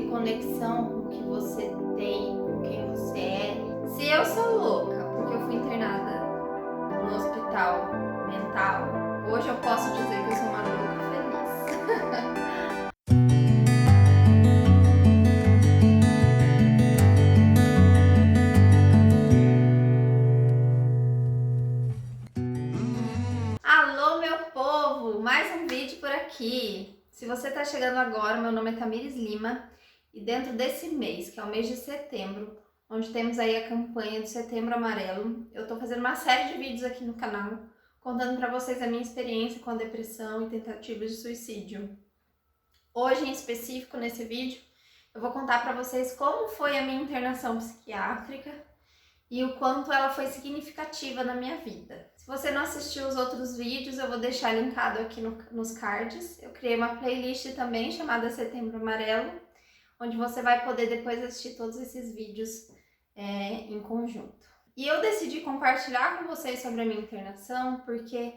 conexão com o que você tem, com quem você é. Se eu sou louca porque eu fui internada no hospital mental, hoje eu posso dizer que eu sou uma louca feliz. Alô, meu povo! Mais um vídeo por aqui. Se você está chegando agora, meu nome é Tamires Lima e dentro desse mês, que é o mês de setembro, onde temos aí a campanha do Setembro Amarelo, eu tô fazendo uma série de vídeos aqui no canal, contando para vocês a minha experiência com a depressão e tentativas de suicídio. Hoje, em específico, nesse vídeo, eu vou contar para vocês como foi a minha internação psiquiátrica e o quanto ela foi significativa na minha vida. Se você não assistiu os outros vídeos, eu vou deixar linkado aqui nos cards. Eu criei uma playlist também chamada Setembro Amarelo, onde você vai poder depois assistir todos esses vídeos em conjunto. E eu decidi compartilhar com vocês sobre a minha internação porque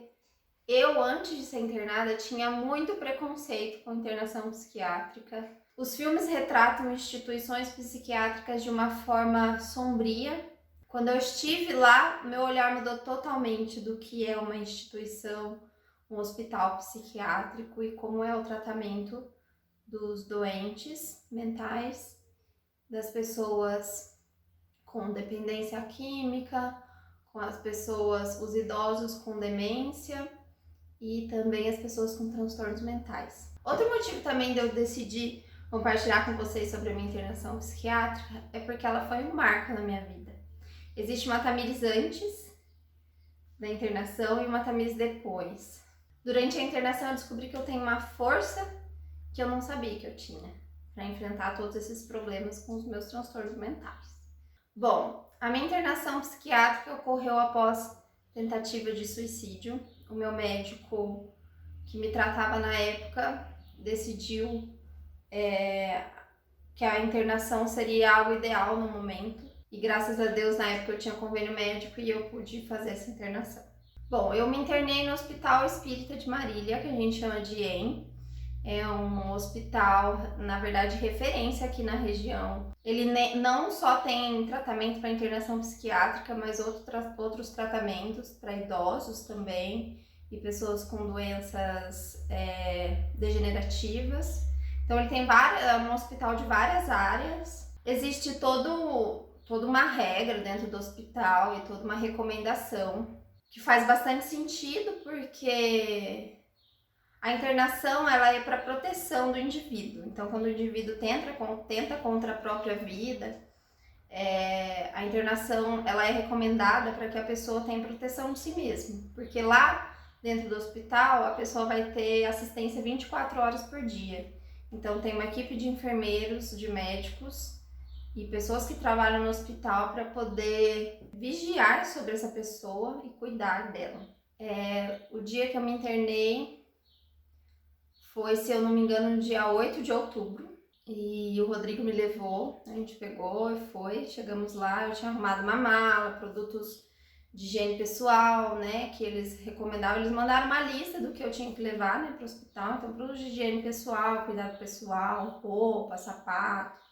eu, antes de ser internada, tinha muito preconceito com internação psiquiátrica. Os filmes retratam instituições psiquiátricas de uma forma sombria. Quando eu estive lá, meu olhar mudou totalmente do que é uma instituição, um hospital psiquiátrico e como é o tratamento dos doentes mentais, das pessoas com dependência química, com as pessoas, os idosos com demência e também as pessoas com transtornos mentais. Outro motivo também de eu decidir compartilhar com vocês sobre a minha internação psiquiátrica é porque ela foi um marco na minha vida. Existe uma Tamires antes da internação e uma Tamires depois. Durante a internação eu descobri que eu tenho uma força que eu não sabia que eu tinha para enfrentar todos esses problemas com os meus transtornos mentais. Bom, a minha internação psiquiátrica ocorreu após tentativa de suicídio. O meu médico que me tratava na época decidiu que a internação seria algo ideal no momento. E graças a Deus, na época eu tinha convênio médico e eu pude fazer essa internação. Bom, eu me internei no Hospital Espírita de Marília, que a gente chama de EM. É um hospital, na verdade, referência aqui na região. Ele não só tem tratamento para internação psiquiátrica, mas outros tratamentos para idosos também e pessoas com doenças degenerativas. Então ele tem um hospital de várias áreas. Existe toda uma regra dentro do hospital e toda uma recomendação que faz bastante sentido porque a internação ela é para proteção do indivíduo. Então, quando o indivíduo tenta contra a própria vida, a internação ela é recomendada para que a pessoa tenha proteção de si mesma. Porque lá dentro do hospital, a pessoa vai ter assistência 24 horas por dia. Então, tem uma equipe de enfermeiros, de médicos e pessoas que trabalham no hospital para poder vigiar sobre essa pessoa e cuidar dela. O dia que eu me internei foi, se eu não me engano, no dia 8 de outubro. E o Rodrigo me levou, a gente pegou e foi, chegamos lá, eu tinha arrumado uma mala, produtos de higiene pessoal, né, que eles recomendavam, eles mandaram uma lista do que eu tinha que levar, né, para o hospital. Então, produtos de higiene pessoal, cuidado pessoal, roupa, sapato,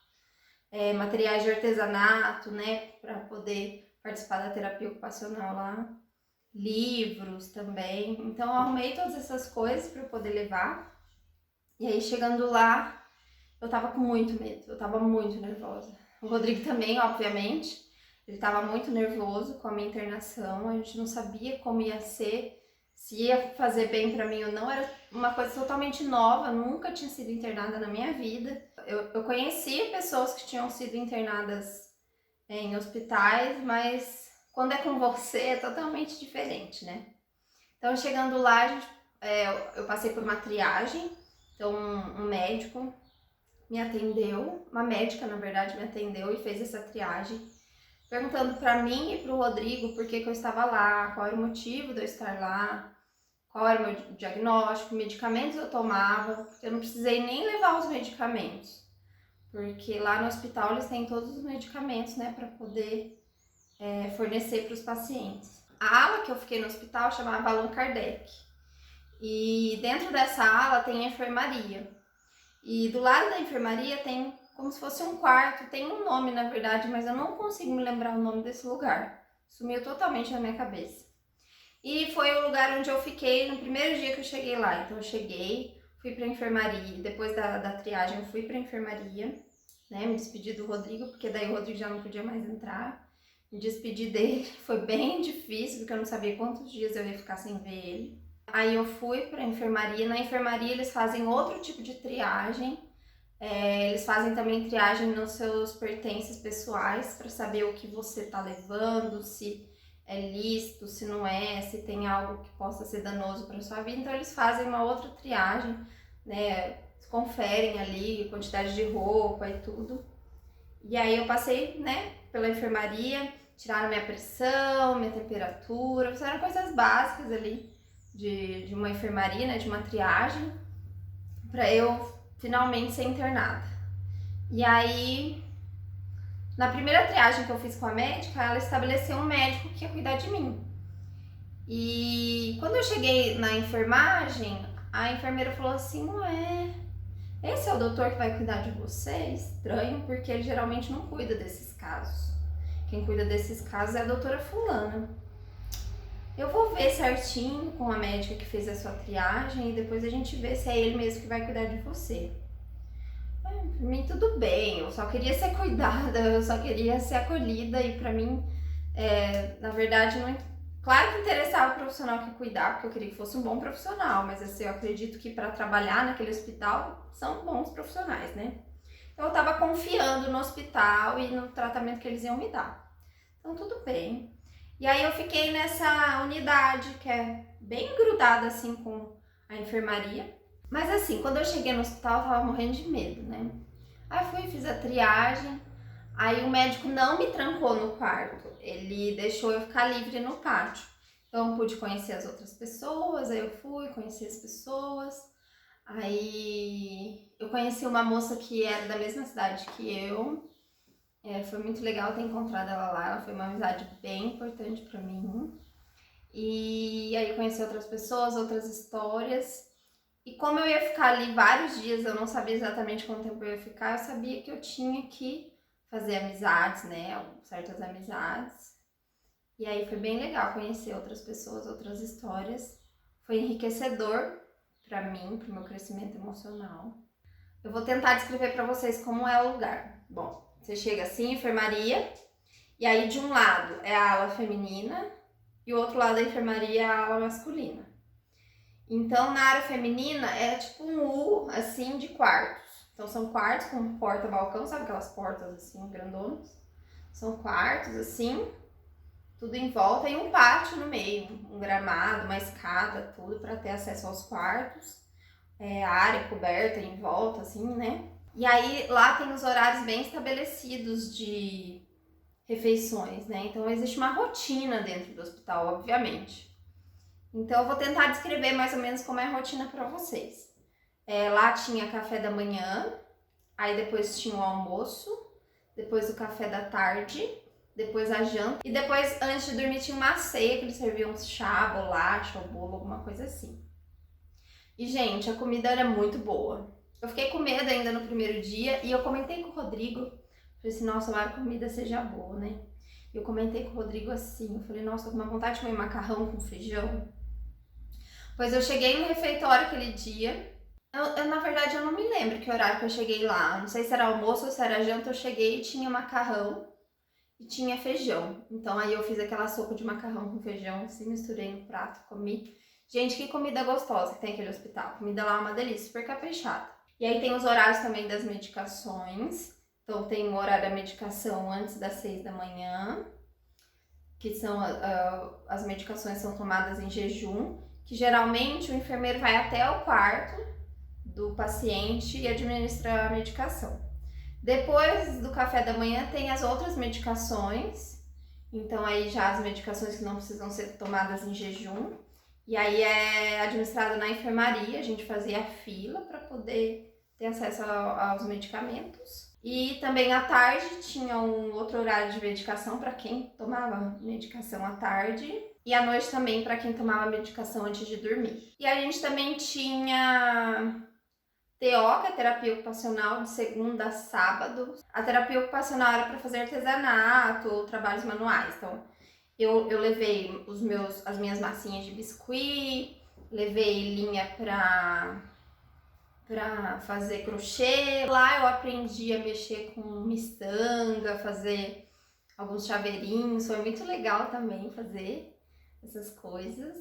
materiais de artesanato, né, para poder participar da terapia ocupacional lá, livros também. Então, eu arrumei todas essas coisas para eu poder levar. E aí, chegando lá, eu tava com muito medo, eu tava muito nervosa. O Rodrigo também, obviamente, ele tava muito nervoso com a minha internação, a gente não sabia como ia ser, se ia fazer bem pra mim ou não, era uma coisa totalmente nova, nunca tinha sido internada na minha vida. Eu conhecia pessoas que tinham sido internadas em hospitais, mas quando é com você é totalmente diferente, né? Então, chegando lá, eu passei por uma triagem. Então, um médico me atendeu, uma médica, na verdade, me atendeu e fez essa triagem, perguntando para mim e para o Rodrigo por que eu estava lá, qual era o motivo de eu estar lá, qual era o meu diagnóstico, medicamentos eu tomava. Eu não precisei nem levar os medicamentos, porque lá no hospital eles têm todos os medicamentos, né, para poder fornecer para os pacientes. A ala que eu fiquei no hospital chamava Allan Kardec. E dentro dessa ala tem a enfermaria. E do lado da enfermaria tem como se fosse um quarto. Tem um nome, na verdade, mas eu não consigo me lembrar o nome desse lugar. Sumiu totalmente na minha cabeça. E foi o lugar onde eu fiquei no primeiro dia que eu cheguei lá. Então eu cheguei, fui pra enfermaria, depois da triagem eu fui pra enfermaria, né? Me despedi do Rodrigo, porque daí o Rodrigo já não podia mais entrar. Me despedi dele, foi bem difícil, porque eu não sabia quantos dias eu ia ficar sem ver ele. Aí eu fui pra enfermaria, na enfermaria eles fazem outro tipo de triagem. Eles fazem também triagem nos seus pertences pessoais, para saber o que você tá levando, se é lícito, se não é, se tem algo que possa ser danoso para sua vida. Então eles fazem uma outra triagem, né? Conferem ali quantidade de roupa e tudo. E aí eu passei, né, pela enfermaria, tiraram minha pressão, minha temperatura, fizeram coisas básicas ali de uma enfermaria, né, de uma triagem, para eu finalmente ser internada. E aí, na primeira triagem que eu fiz com a médica, ela estabeleceu um médico que ia cuidar de mim. E quando eu cheguei na enfermagem, a enfermeira falou assim: ué, esse é o doutor que vai cuidar de você? Estranho, porque ele geralmente não cuida desses casos. Quem cuida desses casos é a doutora fulana. Eu vou ver certinho com a médica que fez a sua triagem e depois a gente vê se é ele mesmo que vai cuidar de você. Pra mim tudo bem, eu só queria ser cuidada, eu só queria ser acolhida e pra mim, na verdade, não, claro que interessava o profissional que cuidar, porque eu queria que fosse um bom profissional, mas assim, eu acredito que para trabalhar naquele hospital são bons profissionais, né? Então eu tava confiando no hospital e no tratamento que eles iam me dar. Então tudo bem. E aí eu fiquei nessa unidade que é bem grudada assim com a enfermaria. Mas assim, quando eu cheguei no hospital, eu tava morrendo de medo, né? Aí fui, fiz a triagem, aí o médico não me trancou no quarto, ele deixou eu ficar livre no pátio. Então eu pude conhecer as outras pessoas, aí eu fui conhecer as pessoas. Aí eu conheci uma moça que era da mesma cidade que eu. Foi muito legal ter encontrado ela lá, ela foi uma amizade bem importante pra mim. E aí eu conheci outras pessoas, outras histórias. E como eu ia ficar ali vários dias, eu não sabia exatamente quanto tempo eu ia ficar, eu sabia que eu tinha que fazer amizades, né? Certas amizades. E aí foi bem legal conhecer outras pessoas, outras histórias. Foi enriquecedor para mim, para o meu crescimento emocional. Eu vou tentar descrever para vocês como é o lugar. Bom, você chega assim, enfermaria, e aí de um lado é a ala feminina e o outro lado da enfermaria é a ala masculina. Então, na área feminina, é tipo um U, assim, de quartos. Então, são quartos com porta-balcão, sabe aquelas portas, assim, grandonas? São quartos, assim, tudo em volta e um pátio no meio, um gramado, uma escada, tudo para ter acesso aos quartos. A área coberta em volta, assim, né? E aí, lá tem os horários bem estabelecidos de refeições, né? Então, existe uma rotina dentro do hospital, obviamente. Então eu vou tentar descrever mais ou menos como é a rotina para vocês. Lá tinha café da manhã, aí depois tinha o almoço, depois o café da tarde, depois a janta e depois antes de dormir tinha uma ceia que eles serviam chá, bolacha ou bolo, alguma coisa assim. E gente, a comida era muito boa. Eu fiquei com medo ainda no primeiro dia e eu comentei com o Rodrigo, falei assim, nossa, lá a comida seja boa, né? Eu comentei com o Rodrigo assim, eu falei, nossa, tô com uma vontade de comer macarrão com feijão. Pois eu cheguei no refeitório aquele dia. Na verdade, eu não me lembro que horário que eu cheguei lá. Não sei se era almoço ou se era janta. Eu cheguei e tinha macarrão e tinha feijão. Então aí eu fiz aquela sopa de macarrão com feijão, assim, misturei no prato, comi. Gente, que comida gostosa que tem aquele hospital. A comida lá é uma delícia, super caprichada. E aí tem os horários também das medicações. Então tem o horário da medicação antes das 6 da manhã, que são as medicações são tomadas em jejum. Que geralmente o enfermeiro vai até o quarto do paciente e administra a medicação. Depois do café da manhã tem as outras medicações, então aí já as medicações que não precisam ser tomadas em jejum, e aí é administrado na enfermaria, a gente fazia fila para poder ter acesso aos medicamentos. E também à tarde tinha um outro horário de medicação para quem tomava medicação à tarde. E à noite também para quem tomava medicação antes de dormir. E a gente também tinha TO, que é terapia ocupacional, de segunda a sábado. A terapia ocupacional era para fazer artesanato ou trabalhos manuais. Então, eu levei as minhas massinhas de biscuit, levei linha para fazer crochê. Lá eu aprendi a mexer com miçanga, fazer alguns chaveirinhos. Foi muito legal também fazer essas coisas.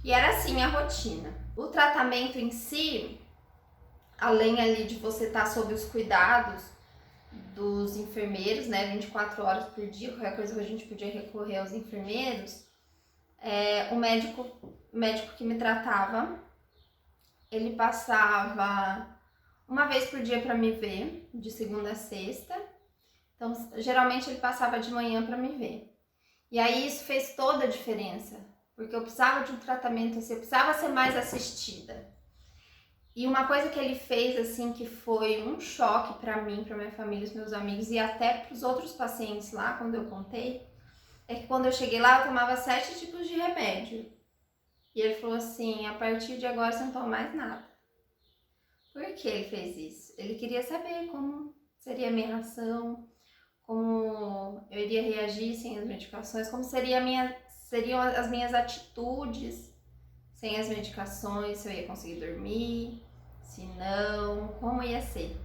E era assim a rotina. O tratamento em si, além ali de você estar sob os cuidados dos enfermeiros, né, 24 horas por dia, qualquer coisa que a gente podia recorrer aos enfermeiros, o médico que me tratava, ele passava uma vez por dia para me ver, de segunda a sexta. Então, geralmente ele passava de manhã para me ver. E aí isso fez toda a diferença, porque eu precisava de um tratamento assim, eu precisava ser mais assistida. E uma coisa que ele fez assim que foi um choque para mim, para minha família, os meus amigos e até para os outros pacientes lá, quando eu contei, é que quando eu cheguei lá eu tomava 7 tipos de remédio. E ele falou assim, a partir de agora você não toma mais nada. Por que ele fez isso? Ele queria saber como seria a minha reação, como eu iria reagir sem as medicações, como seriam as minhas atitudes sem as medicações, se eu ia conseguir dormir, se não, como ia ser.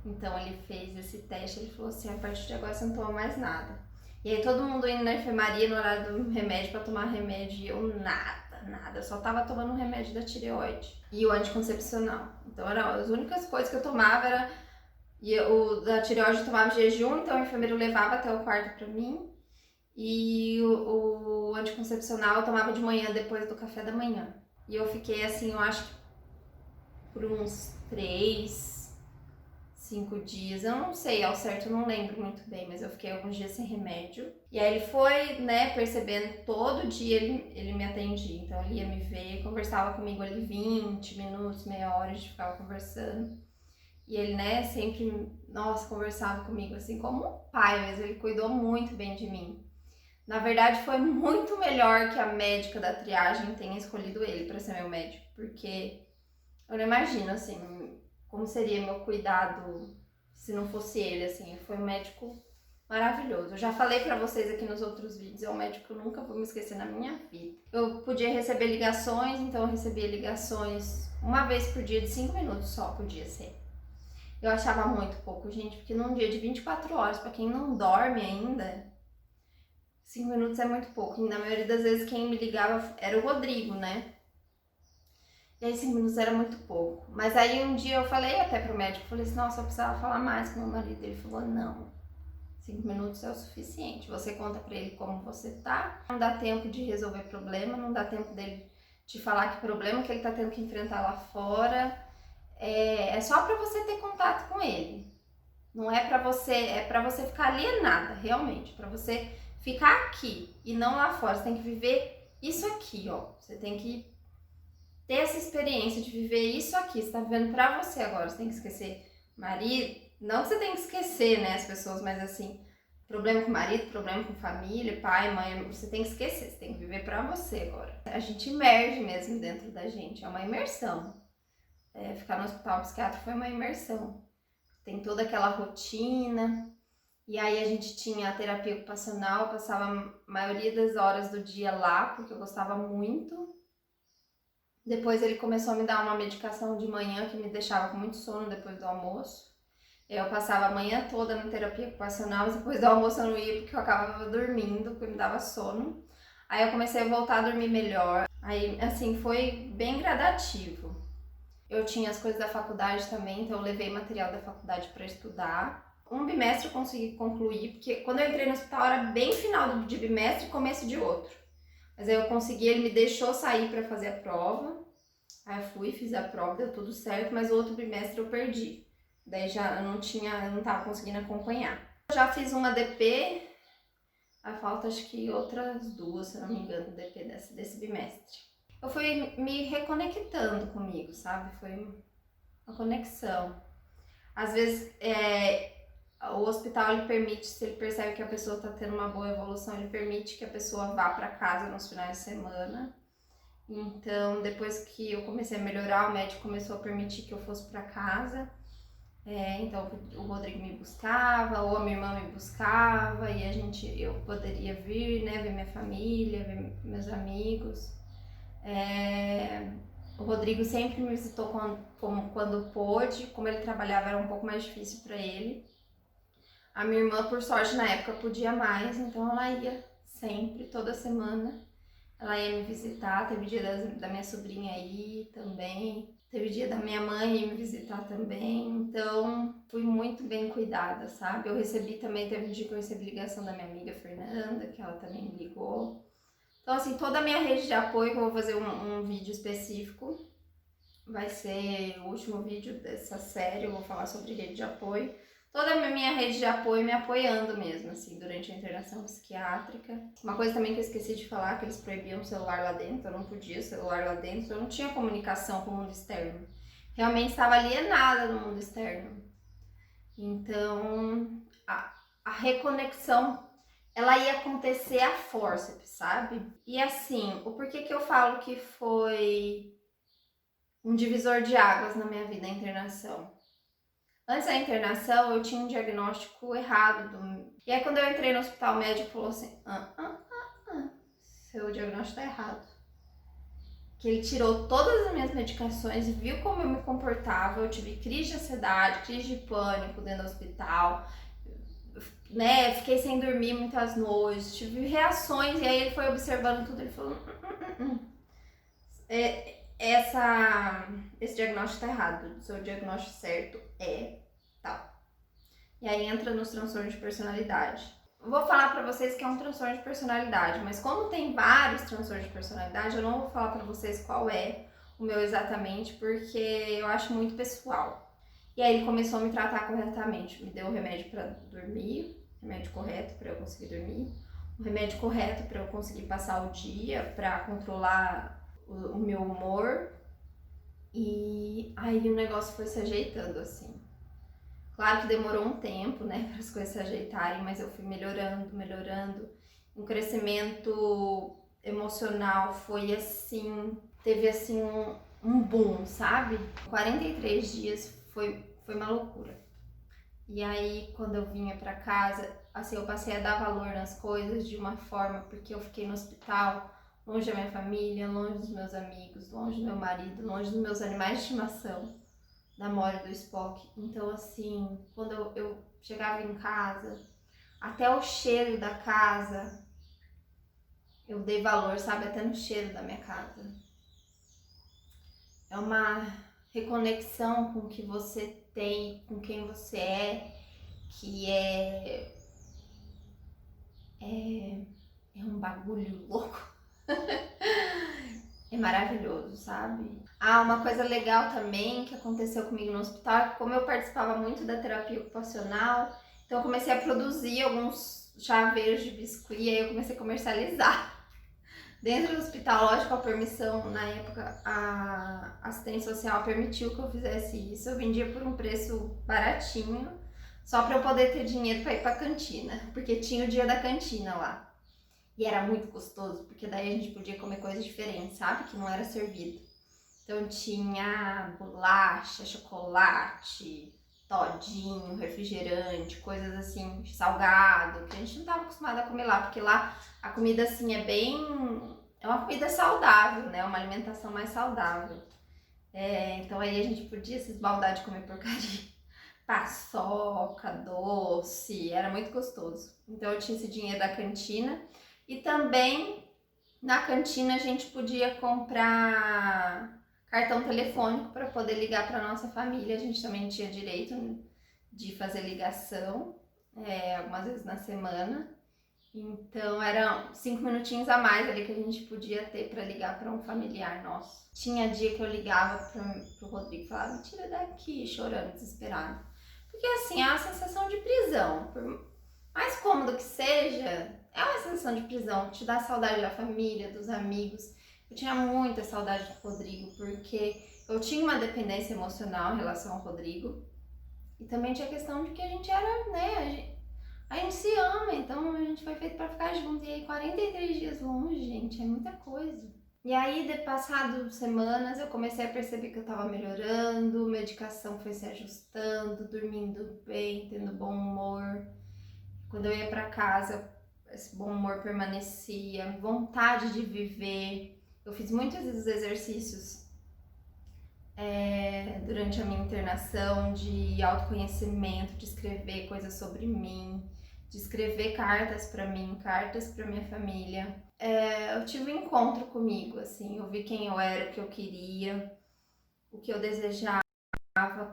Então ele fez esse teste, ele falou assim, a partir de agora você não toma mais nada. E aí todo mundo indo na enfermaria no horário do remédio para tomar remédio e eu nada. Eu só tava tomando o remédio da tireoide e o anticoncepcional. Então eram as únicas coisas que eu tomava e o da tireoide eu tomava em jejum, então o enfermeiro levava até o quarto para mim. E o anticoncepcional eu tomava de manhã, depois do café da manhã. E eu fiquei assim, eu acho que por uns 3, 5 dias. Eu não sei ao certo, eu não lembro muito bem, mas eu fiquei alguns dias sem remédio. E aí ele foi, né, percebendo, todo dia ele me atendia. Então ele ia me ver, conversava comigo ali 20 minutos, meia hora, a gente ficava conversando. E ele, né, sempre, nossa, conversava comigo assim como um pai mesmo, ele cuidou muito bem de mim. Na verdade, foi muito melhor que a médica da triagem tenha escolhido ele para ser meu médico, porque eu não imagino, assim, como seria meu cuidado se não fosse ele, assim. Foi um médico maravilhoso. Eu já falei para vocês aqui nos outros vídeos, é um médico que eu nunca vou me esquecer na minha vida. Eu podia receber ligações, então eu recebia ligações uma vez por dia, de 5 minutos só podia ser. Eu achava muito pouco, gente, porque num dia de 24 horas, para quem não dorme ainda, 5 minutos é muito pouco. E na maioria das vezes quem me ligava era o Rodrigo, né? E aí 5 minutos era muito pouco. Mas aí um dia eu falei até pro médico, falei assim, nossa, eu precisava falar mais com meu marido. Ele falou, não, 5 minutos é o suficiente. Você conta pra ele como você tá. Não dá tempo de resolver problema, não dá tempo dele te falar que problema que ele tá tendo que enfrentar lá fora. É só pra você ter contato com ele. Não é pra você, é pra você ficar alienada, realmente. Pra você ficar aqui e não lá fora. Você tem que viver isso aqui, ó. Você tem que ter essa experiência de viver isso aqui. Você tá vivendo pra você agora. Você tem que esquecer marido. Não que você tem que esquecer, né, as pessoas, mas assim, problema com marido, problema com família, pai, mãe, você tem que esquecer. Você tem que viver pra você agora. A gente imerge mesmo dentro da gente. É uma imersão. Ficar no hospital psiquiátrico foi uma imersão. Tem toda aquela rotina. E aí a gente tinha a terapia ocupacional, passava a maioria das horas do dia lá, porque eu gostava muito. Depois ele começou a me dar uma medicação de manhã que me deixava com muito sono depois do almoço. Eu passava a manhã toda na terapia ocupacional, mas depois do almoço eu não ia porque eu acabava dormindo, porque me dava sono. Aí eu comecei a voltar a dormir melhor. Aí, assim, foi bem gradativo. Eu tinha as coisas da faculdade também, então eu levei material da faculdade para estudar. Um bimestre eu consegui concluir, porque quando eu entrei no hospital era bem final de bimestre e começo de outro. Mas aí eu consegui, ele me deixou sair para fazer a prova. Aí eu fui, fiz a prova, deu tudo certo, mas o outro bimestre eu perdi. Daí já eu não tava conseguindo acompanhar. Eu já fiz uma DP, aí falta acho que outras 2, se não me engano, DP desse bimestre. Eu fui me reconectando comigo, sabe? Foi uma conexão. Às vezes, o hospital ele permite, se ele percebe que a pessoa está tendo uma boa evolução, ele permite que a pessoa vá para casa nos finais de semana. Então, depois que eu comecei a melhorar, o médico começou a permitir que eu fosse para casa. Então, o Rodrigo me buscava, ou a minha irmã me buscava, e eu poderia vir, né, ver minha família, ver meus amigos. O Rodrigo sempre me visitou quando pôde, como ele trabalhava era um pouco mais difícil para ele. A minha irmã, por sorte, na época podia mais, então ela ia sempre, toda semana. Ela ia me visitar, teve dia da minha sobrinha aí também, teve dia da minha mãe ir me visitar também, então fui muito bem cuidada, sabe? Eu recebi também, teve um dia que eu recebi ligação da minha amiga Fernanda, que ela também me ligou. Então, assim, toda a minha rede de apoio, que eu vou fazer um vídeo específico, vai ser o último vídeo dessa série, eu vou falar sobre rede de apoio. Toda a minha rede de apoio me apoiando mesmo, assim, durante a internação psiquiátrica. Uma coisa também que eu esqueci de falar, que eles proibiam o celular lá dentro, eu não podia celular lá dentro, eu não tinha comunicação com o mundo externo. Realmente estava alienada no mundo externo. Então, a reconexão, ela ia acontecer a forceps, sabe? E assim, o porquê que eu falo que foi um divisor de águas na minha vida, a internação. Antes da internação, eu tinha um diagnóstico errado. E aí, quando eu entrei no hospital, o médico falou assim: seu diagnóstico tá errado. Que ele tirou todas as minhas medicações, viu como eu me comportava. Eu tive crise de ansiedade, crise de pânico dentro do hospital, né? Fiquei sem dormir muitas noites, tive reações. E aí, ele foi observando tudo. Ele falou: esse diagnóstico tá errado, o seu diagnóstico certo é tal. E aí entra nos transtornos de personalidade. Vou falar pra vocês que é um transtorno de personalidade, mas como tem vários transtornos de personalidade, eu não vou falar pra vocês qual é o meu exatamente, porque eu acho muito pessoal. E aí ele começou a me tratar corretamente, me deu o remédio pra dormir, remédio correto pra eu conseguir dormir, o remédio correto pra eu conseguir passar o dia, pra controlar o meu humor, e aí o negócio foi se ajeitando, assim. Claro que demorou um tempo, né, para as coisas se ajeitarem, mas eu fui melhorando. Um crescimento emocional foi assim, teve assim um boom, sabe? 43 dias foi uma loucura. E aí, quando eu vinha para casa, assim, eu passei a dar valor nas coisas de uma forma, porque eu fiquei no hospital, longe da minha família, longe dos meus amigos, longe do meu marido, longe dos meus animais de estimação, da Mora e do Spock. Então, assim, quando eu chegava em casa, até o cheiro da casa, eu dei valor, sabe? Até no cheiro da minha casa. É uma reconexão com o que você tem, com quem você que é um bagulho louco. É maravilhoso, sabe? Uma coisa legal também que aconteceu comigo no hospital, como eu participava muito da terapia ocupacional, então eu comecei a produzir alguns chaveiros de biscuit, aí eu comecei a comercializar. Dentro do hospital, lógico, a permissão, na época, a assistência social permitiu que eu fizesse isso. Eu vendia por um preço baratinho, só para eu poder ter dinheiro para ir para a cantina, porque tinha o dia da cantina lá. E era muito gostoso, porque daí a gente podia comer coisas diferentes, sabe? Que não era servido. Então tinha bolacha, chocolate, todinho, refrigerante, coisas assim, salgado, que a gente não estava acostumado a comer lá, porque lá a comida assim é uma comida saudável, né? Uma alimentação mais saudável. Então aí a gente podia se esbaldar de comer porcaria. Paçoca, doce, era muito gostoso. Então eu tinha esse dinheiro da cantina e também na cantina a gente podia comprar cartão telefônico para poder ligar para nossa família. A gente também tinha direito de fazer ligação algumas vezes na semana. Então eram 5 minutinhos a mais ali que a gente podia ter para ligar para um familiar nosso. Tinha dia que eu ligava pro Rodrigo e falava: me tira daqui, chorando, desesperado. Porque assim, é uma sensação de prisão. Por mais cômodo que seja, é uma sensação de prisão. Te dá saudade da família, dos amigos. Eu tinha muita saudade do Rodrigo, porque eu tinha uma dependência emocional em relação ao Rodrigo. E também tinha a questão de que a gente era, né, a gente se ama, então a gente foi feito pra ficar junto. E aí 43 dias longe, gente, é muita coisa. E aí, de passado semanas, eu comecei a perceber que eu tava melhorando, medicação foi se ajustando, dormindo bem, tendo bom humor. Quando eu ia para casa, esse bom humor permanecia, vontade de viver. Eu fiz muitos exercícios durante a minha internação de autoconhecimento, de escrever coisas sobre mim, de escrever cartas para mim, cartas para minha família. Eu tive um encontro comigo, assim, eu vi quem eu era, o que eu queria, o que eu desejava,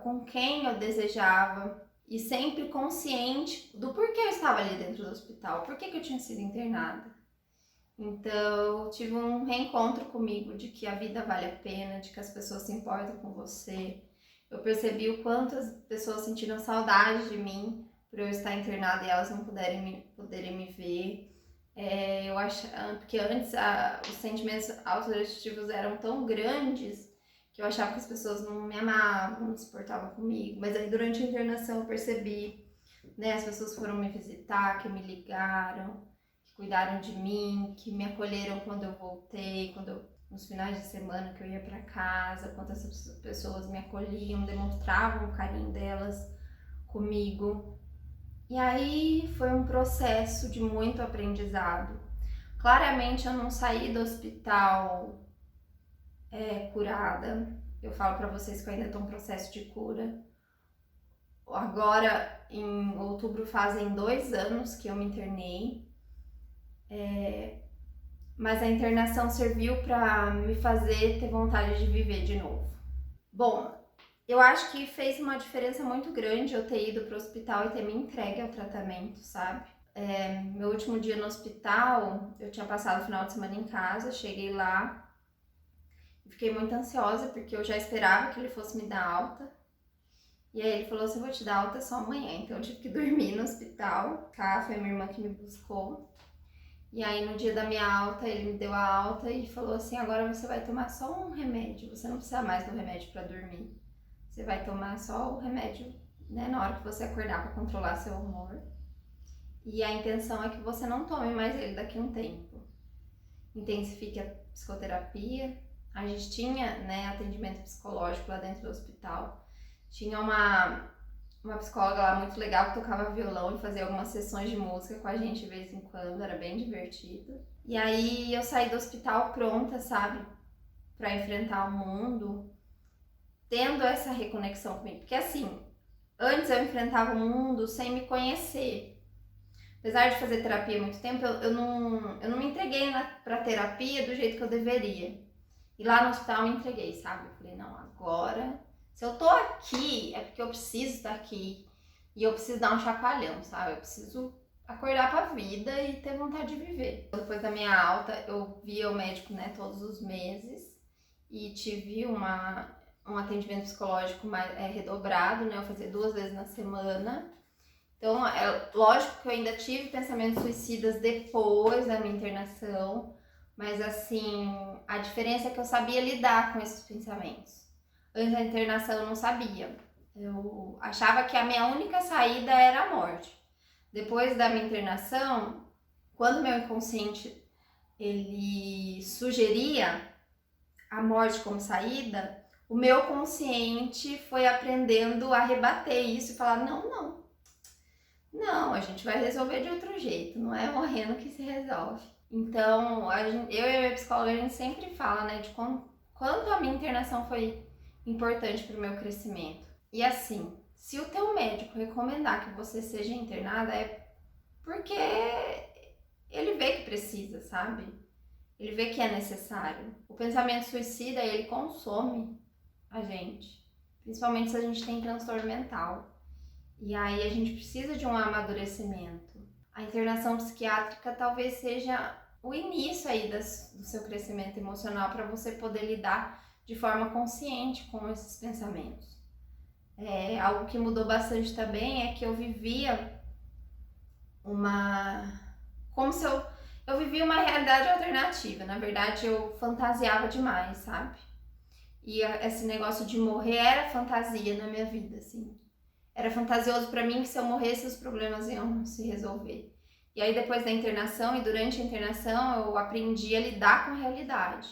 com quem eu desejava, e sempre consciente do porquê eu estava ali dentro do hospital, por que eu tinha sido internada. Então, eu tive um reencontro comigo de que a vida vale a pena, de que as pessoas se importam com você. Eu percebi o quanto as pessoas sentiram saudade de mim por eu estar internada e elas não poderem me ver. Eu acho, porque antes os sentimentos autodestrutivos eram tão grandes que eu achava que as pessoas não me amavam, não se portavam comigo. Mas aí durante a internação eu percebi, né, as pessoas foram me visitar, que me ligaram, que cuidaram de mim, que me acolheram quando eu voltei, nos finais de semana que eu ia para casa, quantas pessoas me acolhiam, demonstravam o carinho delas comigo. E aí foi um processo de muito aprendizado. Claramente eu não saí do hospital curada. Eu falo para vocês que eu ainda estou em processo de cura. Agora, em outubro, fazem 2 anos que eu me internei. Mas a internação serviu para me fazer ter vontade de viver de novo. Bom, eu acho que fez uma diferença muito grande eu ter ido para o hospital e ter me entregue ao tratamento, sabe? Meu último dia no hospital, eu tinha passado o final de semana em casa, cheguei lá e fiquei muito ansiosa porque eu já esperava que ele fosse me dar alta. E aí ele falou assim, vou te dar alta só amanhã, então eu tive que dormir no hospital, tá? Foi minha irmã que me buscou. E aí no dia da minha alta, ele me deu a alta e falou assim, agora você vai tomar só um remédio, você não precisa mais do remédio para dormir. Você vai tomar só o remédio, né, na hora que você acordar para controlar seu humor. E a intenção é que você não tome mais ele daqui a um tempo. Intensifique a psicoterapia. A gente tinha, né, atendimento psicológico lá dentro do hospital. Tinha uma psicóloga lá muito legal que tocava violão e fazia algumas sessões de música com a gente de vez em quando, era bem divertido. E aí eu saí do hospital pronta, sabe, para enfrentar o mundo, tendo essa reconexão comigo. Porque assim, antes eu enfrentava o mundo sem me conhecer. Apesar de fazer terapia há muito tempo, eu não me entreguei pra terapia do jeito que eu deveria. E lá no hospital eu me entreguei, sabe? Eu falei, não, agora, se eu tô aqui, é porque eu preciso estar aqui. E eu preciso dar um chacoalhão, sabe? Eu preciso acordar pra vida e ter vontade de viver. Depois da minha alta, eu via o médico, né, todos os meses. E tive um atendimento psicológico mais redobrado, né? Eu fazia 2 vezes na semana. Então, é lógico que eu ainda tive pensamentos suicidas depois da minha internação, mas assim, a diferença é que eu sabia lidar com esses pensamentos. Antes da internação eu não sabia. Eu achava que a minha única saída era a morte. Depois da minha internação, quando meu inconsciente ele sugeria a morte como saída, o meu consciente foi aprendendo a rebater isso e falar: não, a gente vai resolver de outro jeito, não é morrendo que se resolve. Então, eu e a minha psicóloga, a gente sempre fala, né, de quanto a minha internação foi importante para o meu crescimento. E assim, se o teu médico recomendar que você seja internada, é porque ele vê que precisa, sabe? Ele vê que é necessário. O pensamento suicida, ele consome a gente, principalmente se a gente tem transtorno mental. E aí a gente precisa de um amadurecimento. A internação psiquiátrica talvez seja o início aí do seu crescimento emocional para você poder lidar de forma consciente com esses pensamentos. Algo que mudou bastante também é que eu vivia como se eu vivia uma realidade alternativa. Na verdade, eu fantasiava demais, sabe? E esse negócio de morrer era fantasia na minha vida, assim. Era fantasioso para mim que se eu morresse os problemas iam se resolver. E aí depois da internação e durante a internação eu aprendi a lidar com a realidade.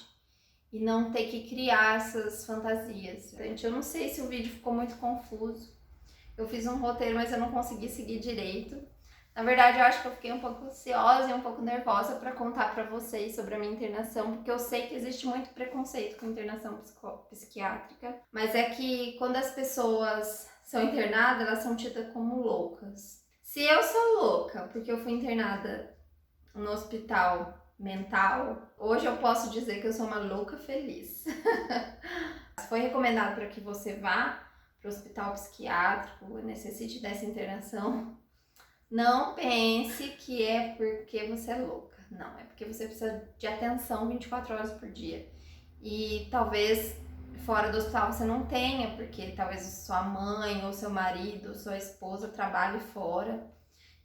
e não ter que criar essas fantasias. Gente, eu não sei se o vídeo ficou muito confuso. Eu fiz um roteiro, mas eu não consegui seguir direito. Na verdade, eu acho que eu fiquei um pouco ansiosa e um pouco nervosa para contar para vocês sobre a minha internação, porque eu sei que existe muito preconceito com internação psiquiátrica, mas é que quando as pessoas são internadas, elas são tidas como loucas. Se eu sou louca porque eu fui internada no hospital mental, hoje eu posso dizer que eu sou uma louca feliz. Foi recomendado para que você vá para o hospital psiquiátrico, necessite dessa internação. Não pense que é porque você é louca. Não, é porque você precisa de atenção 24 horas por dia. E talvez fora do hospital você não tenha, porque talvez sua mãe, ou seu marido, ou sua esposa trabalhe fora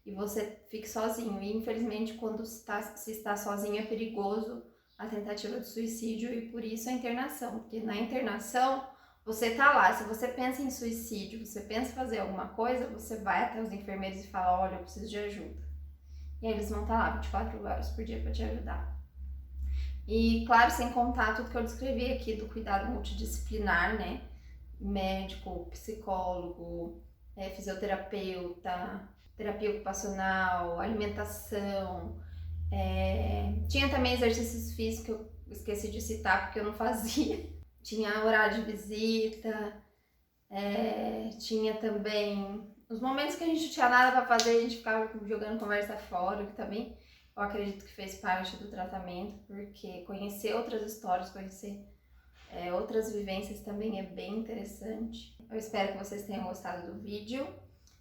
e você fique sozinho. E infelizmente, quando se está sozinho, é perigoso a tentativa de suicídio e por isso a internação. Porque na internação, você tá lá, se você pensa em suicídio, você pensa em fazer alguma coisa, você vai até os enfermeiros e fala, olha, eu preciso de ajuda. E aí eles vão estar lá 24 horas por dia para te ajudar. E claro, sem contar tudo que eu descrevi aqui do cuidado multidisciplinar, né? Médico, psicólogo, fisioterapeuta, terapia ocupacional, alimentação. Tinha também exercícios físicos que eu esqueci de citar porque eu não fazia. Tinha horário de visita, tinha também os momentos que a gente não tinha nada para fazer, a gente ficava jogando conversa fora, que também eu acredito que fez parte do tratamento, porque conhecer outras histórias, conhecer outras vivências também é bem interessante. Eu espero que vocês tenham gostado do vídeo.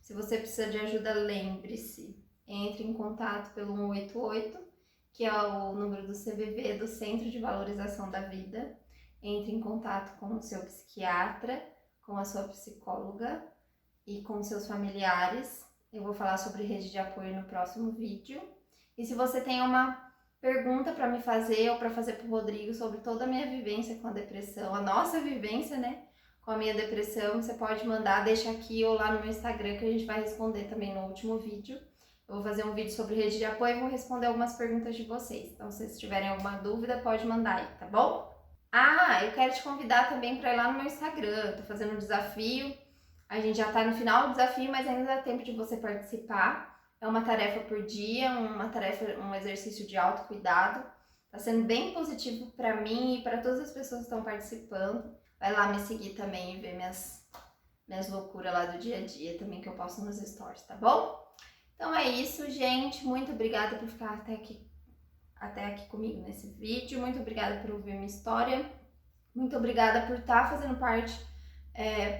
Se você precisa de ajuda, lembre-se, entre em contato pelo 188, que é o número do CVV, do Centro de Valorização da Vida. Entre em contato com o seu psiquiatra, com a sua psicóloga e com seus familiares. Eu vou falar sobre rede de apoio no próximo vídeo. E se você tem uma pergunta para me fazer ou para fazer para o Rodrigo sobre toda a minha vivência com a depressão, a nossa vivência, né, com a minha depressão, você pode mandar, deixa aqui ou lá no meu Instagram que a gente vai responder também no último vídeo. Eu vou fazer um vídeo sobre rede de apoio e vou responder algumas perguntas de vocês. Então, se vocês tiverem alguma dúvida, pode mandar aí, tá bom? Eu quero te convidar também para ir lá no meu Instagram. Eu tô fazendo um desafio. A gente já tá no final do desafio, mas ainda dá tempo de você participar. É uma tarefa por dia, um exercício de autocuidado. Tá sendo bem positivo para mim e para todas as pessoas que estão participando. Vai lá me seguir também e ver minhas loucuras lá do dia a dia também que eu posto nos stories, tá bom? Então é isso, gente. Muito obrigada por ficar até aqui comigo nesse vídeo. Muito obrigada por ouvir minha história. Muito obrigada por estar fazendo parte,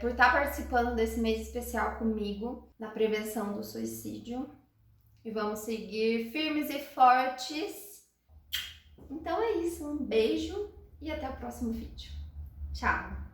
por estar participando desse mês especial comigo na prevenção do suicídio. E vamos seguir firmes e fortes. Então é isso. Um beijo e até o próximo vídeo. Tchau!